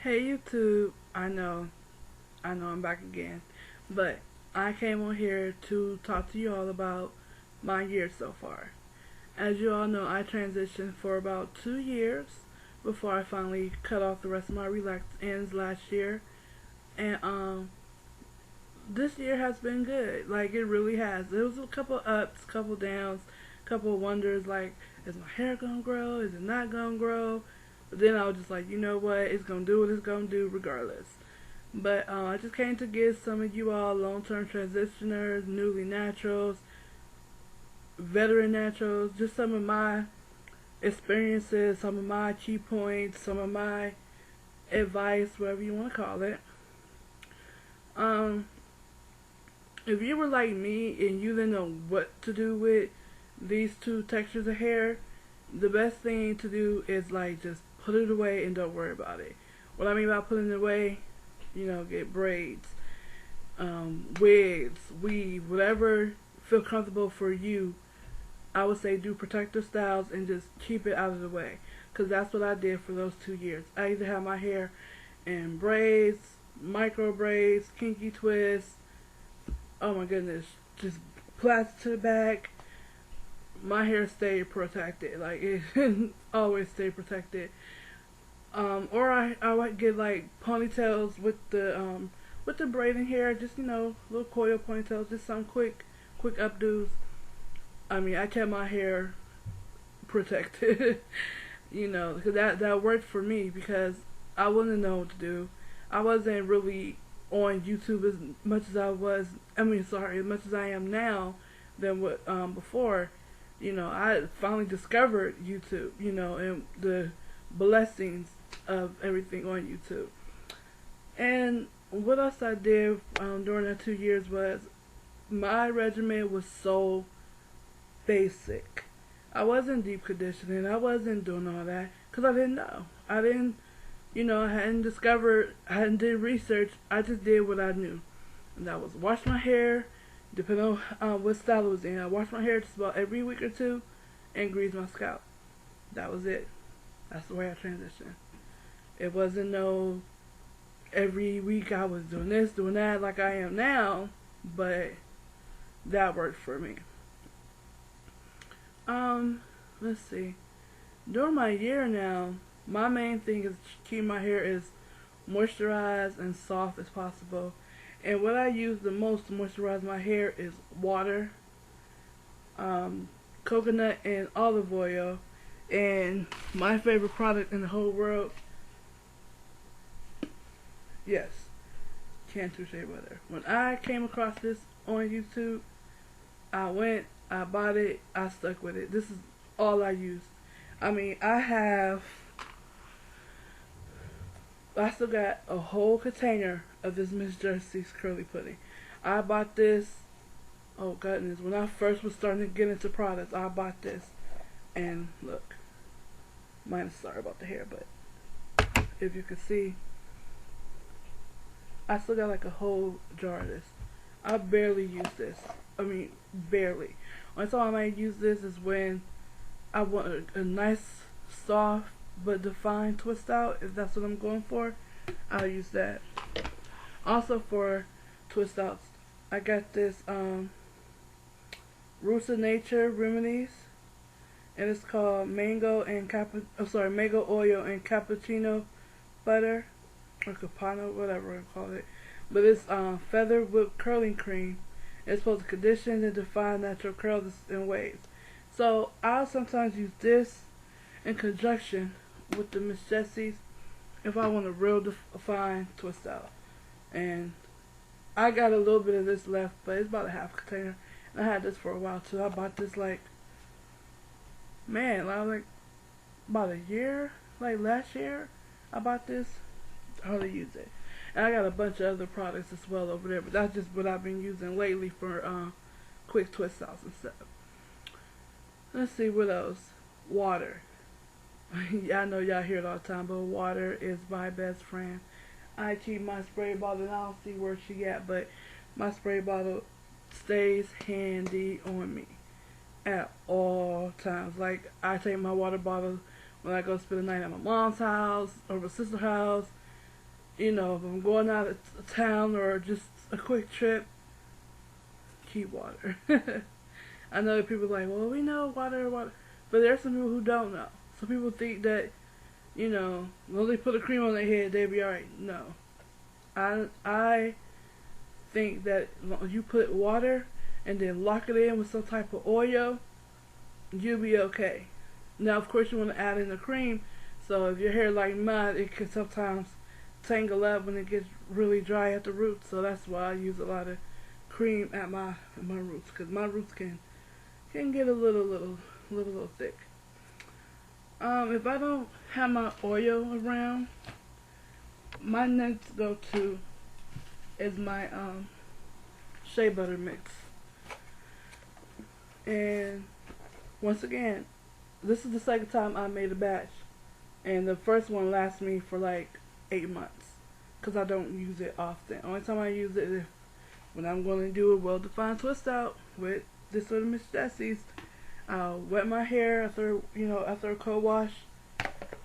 Hey YouTube, I know I'm back again, but I came on here to talk to you all about my year so far. As you all know, I transitioned for about 2 years before I finally cut off the rest of my relaxed ends last year, and this year has been good. Like it really has. There was a couple ups, couple downs, couple wonders. Like, is my hair gonna grow? Is it not gonna grow? But then I was just like, you know what? It's gonna do what it's gonna do regardless. But I just came to give some of you all long-term transitioners, newly naturals, veteran naturals, just some of my experiences, some of my key points, some of my advice, whatever you want to call it. Um, if you were like me and you didn't know what to do with these two textures of hair, the best thing to do is like just put it away and don't worry about it. What I mean by putting it away, get braids, wigs, weave, whatever feel comfortable for you. I would say do protective styles and just keep it out of the way, because that's what I did for those 2 years. I either had my hair in braids, micro braids, kinky twists, oh my goodness, just plaits to the back. My hair stayed protected, like it always stayed protected. Or I would get like ponytails with the braiding hair, just little coil ponytails, just some quick updos. I mean, I kept my hair protected, because that worked for me because I wouldn't know what to do. I wasn't really on YouTube as much as I was. I mean, sorry, as much as I am now than what before. I finally discovered YouTube. And the blessings of everything on YouTube. And what else I did during that 2 years was my regimen was so basic. I wasn't deep conditioning. I wasn't doing all that because I didn't know. I hadn't discovered, I hadn't did research. I just did what I knew. And that was wash my hair, depending on what style it was in. I washed my hair just about every week or two and greased my scalp. That was it. That's the way I transitioned. It wasn't no every week I was doing this, doing that like I am now, but that worked for me. Let's see. During my year now, my main thing is to keep my hair as moisturized and soft as possible. And what I use the most to moisturize my hair is water, coconut, and olive oil. And my favorite product in the whole world, yes, Cantu Shea Butter. When I came across this on YouTube, I bought it, I stuck with it. This is all I use. I mean, I still got a whole container of this Miss Jersey's curly pudding. I bought this, oh goodness, when I first was starting to get into products, I bought this. And look, minus sorry about the hair, but if you can see, I still got like a whole jar of this. I barely use this. I mean, barely. Only time I might use this is when I want a nice, soft, but defined twist out. If that's what I'm going for, I'll use that. Also for twist outs, I got this Roots of Nature Remedies, and it's called mango oil and cappuccino butter, or capano, whatever I call it. But it's feather whipped curling cream. It's supposed to condition and define natural curls and waves. So I'll sometimes use this in conjunction with the Miss Jessie's if I want a real defined twist out. And I got a little bit of this left, but it's about a half container. And I had this for a while too. I bought this like about a year, like last year. I bought this. I hardly use it. And I got a bunch of other products as well over there, but that's just what I've been using lately for quick twist outs and stuff. Let's see what else. Water. I know y'all hear it all the time, but water is my best friend. I keep my spray bottle, and I don't see where she at, but my spray bottle stays handy on me at all times. Like, I take my water bottle when I go spend the night at my mom's house or my sister's house. You know, if I'm going out of town or just a quick trip, keep water. I know that people are like, well, we know water, water. But there are some people who don't know. Some people think that, you know, when they put a cream on their head, they'll be alright. No. I think that you put water and then lock it in with some type of oil, you'll be okay. Now, of course, you want to add in the cream. So if your hair like mine, it can sometimes tangle up when it gets really dry at the roots. So that's why I use a lot of cream at my roots, because my roots can get a little thick. If I don't have my oil around, my next go-to is my shea butter mix. And once again, this is the second time I made a batch, and the first one lasts me for like 8 months because I don't use it often. Only time I use it is when I'm going to do a well-defined twist out with this little Miss Jessie's. I'll wet my hair after a cold wash,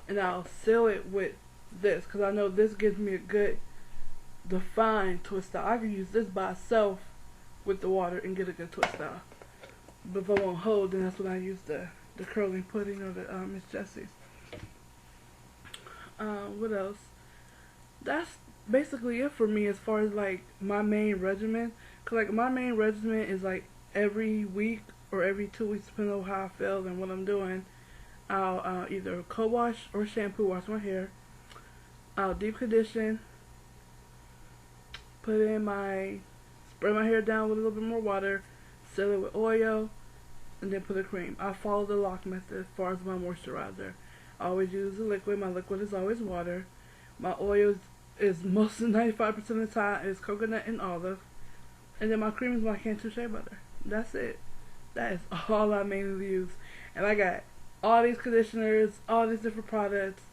and I'll seal it with this because I know this gives me a good defined twist out. I can use this by itself with the water and get a good twist out. But if I won't hold, then that's when I use the curling pudding or the Miss Jessie's. What else? That's basically it for me as far as like my main regimen. Cause like my main regimen is like every week or every 2 weeks, depending on how I feel and what I'm doing. I'll either co-wash or shampoo wash my hair. I'll deep condition, spray my hair down with a little bit more water, seal it with oil, and then put a cream. I follow the lock method as far as my moisturizer. I always use a liquid. My liquid is always water. My oil is most 95% of the time is coconut and olive. And then my cream is my Cantu shea butter. That's it. That is all I mainly use. And I got all these conditioners, all these different products,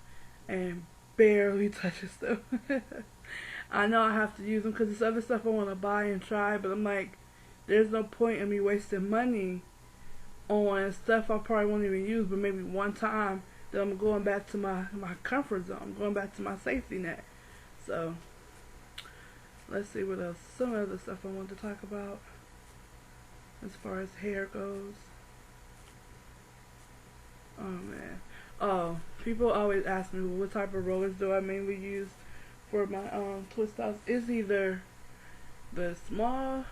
and barely touches them. I know I have to use them because there's other stuff I want to buy and try, but I'm like, there's no point in me wasting money on stuff I probably won't even use, but maybe one time that I'm going back to my comfort zone. I'm going back to my safety net. So, let's see what else. Some other stuff I want to talk about as far as hair goes. Oh man. Oh, people always ask me, well, what type of rollers do I mainly use for my twist outs? It's either the small,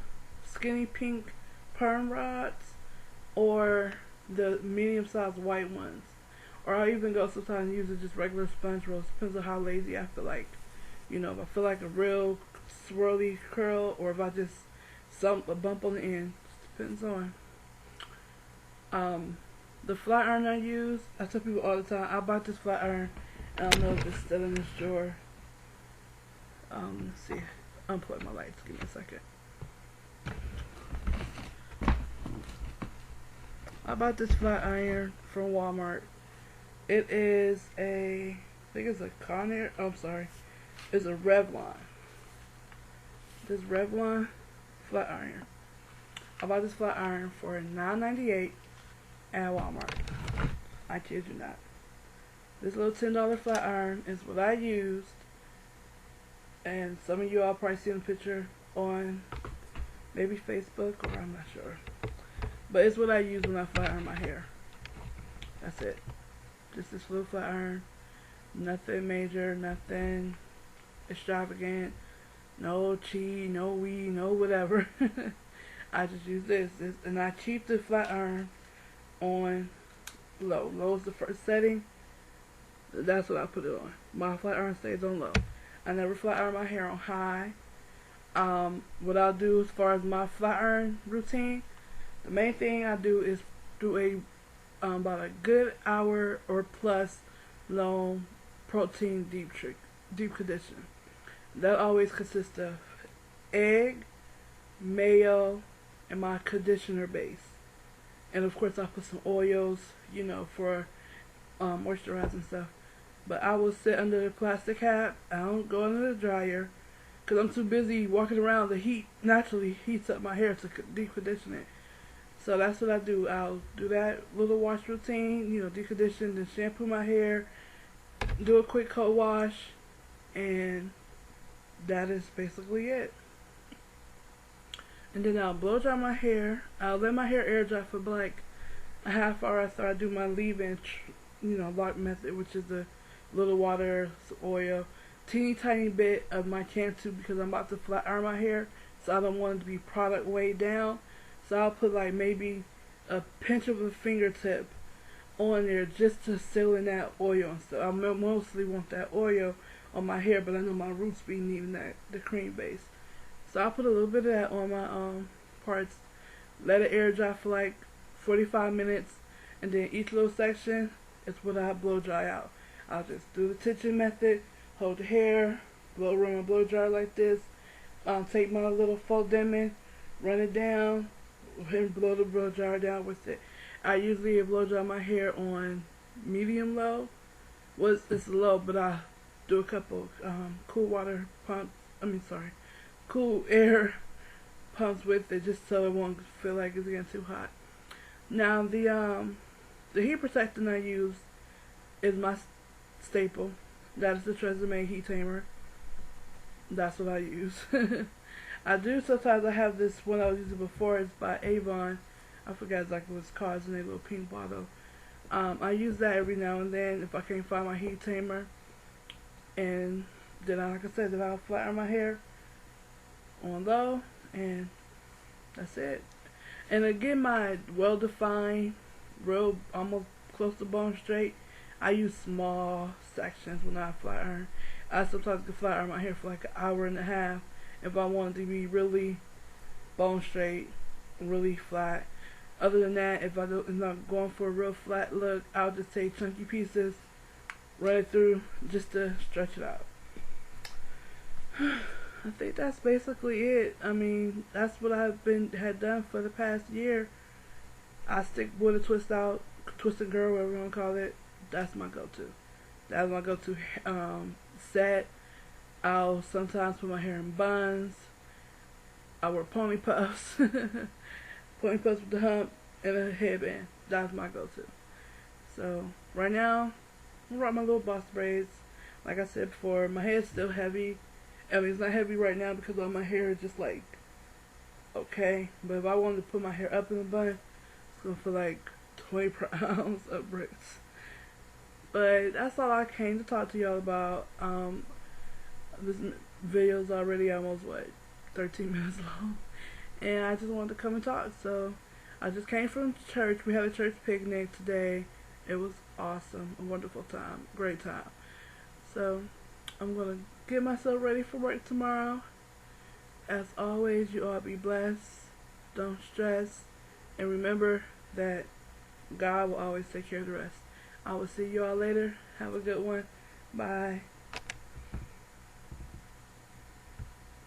skinny pink perm rods or the medium-sized white ones. Or I'll even go sometimes and use just regular sponge rolls. Depends on how lazy I feel like. You know, if I feel like a real swirly curl or if I just a bump on the end. Just depends on. The flat iron I use, I tell people all the time, I bought this flat iron. I don't know if it's still in this drawer. Let's see. Unplug my lights. Give me a second. I bought this flat iron from Walmart. It is I think it's a Conair. Oh, I'm sorry. It's a Revlon. This Revlon flat iron. I bought this flat iron for $9.98 at Walmart. I kid you not. This little $10 flat iron is what I used, and some of you all probably seen a picture on maybe Facebook or I'm not sure. But it's what I use when I flat iron my hair. That's it. Just this little flat iron. Nothing major, nothing extravagant. No cheese, no weed, no whatever. I just use this. And I keep the flat iron on low. Low is the first setting. That's what I put it on. My flat iron stays on low. I never flat iron my hair on high. What I'll do as far as my flat iron routine, the main thing I do is do about a good hour or plus long protein deep condition. That always consists of egg, mayo, and my conditioner base. And of course I put some oils, you know, for moisturizing stuff. But I will sit under the plastic hat. I don't go under the dryer because I'm too busy walking around. The heat naturally heats up my hair to deep condition it. So that's what I do. I'll do that little wash routine, you know, deep condition, then shampoo my hair, do a quick coat wash, and that is basically it. And then I'll blow dry my hair. I'll let my hair air dry for like a half hour after I do my leave-in, lock method, which is the little water, oil, teeny tiny bit of my Cantu because I'm about to flat iron my hair, so I don't want it to be product way down. So I'll put like maybe a pinch of a fingertip on there just to seal in that oil and stuff. I mostly want that oil on my hair, but I know my roots be needing that the cream base. So I'll put a little bit of that on my parts, let it air dry for like 45 minutes, and then each little section is what I blow dry out. I'll just do the tension method, hold the hair, run my blow dryer like this, take my little faux demon, run it down, and blow the blow dryer down with it. I usually blow dry my hair on medium low. Well, it's low, but I do a couple cool water pumps. Cool air pumps with it, just so it won't feel like it's getting too hot. Now the heat protectant I use is my staple. That is the Tresemme heat tamer. That's what I use. I do sometimes. I have this one I was using before. It's by Avon. I forgot exactly what it's called. It's in a little pink bottle. I use that every now and then if I can't find my heat tamer. And then, like I said, I'll flatten my hair on low, and that's it. And to get my well-defined, real, almost close to bone straight, I use small sections when I flat iron. I sometimes can flat iron my hair for like an hour and a half if I want it to be really bone straight, really flat. Other than that, if I'm not going for a real flat look, I'll just take chunky pieces, run it through just to stretch it out. I think that's basically it. I mean, that's what I've had done for the past year. I stick with a twisted girl, whatever you want to call it. That's my go-to. That's my go-to set. I'll sometimes put my hair in buns. I wear pony puffs. Pony puffs with the hump and a headband. That's my go-to. So right now, I'm rocking my little boss braids. Like I said before, my hair's still heavy. I mean, it's not heavy right now because all my hair is just like okay. But if I wanted to put my hair up in a bun, it's gonna feel like 20 pounds of bricks. But that's all I came to talk to y'all about. This video's already almost 13 minutes long, and I just wanted to come and talk. So I just came from church. We had a church picnic today. It was awesome, a wonderful time, great time. So I'm gonna get myself ready for work tomorrow. As always, you all be blessed. Don't stress, and remember that God will always take care of the rest. I will see you all later. Have a good one. Bye.